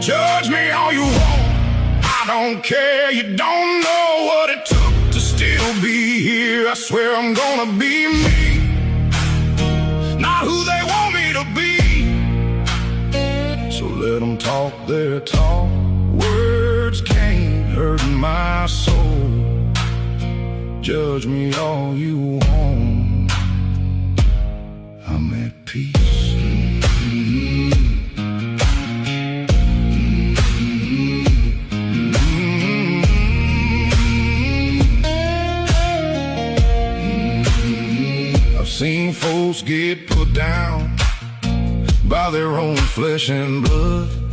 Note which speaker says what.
Speaker 1: Judge me all you want, I don't care. You don't know what it took to still be here. I swear I'm gonna be me, not who they want me to be. So let them talk their talk, words can't hurt my soul. Judge me all you want, I'm at peace. I've seen folks get put down by their own flesh and blood.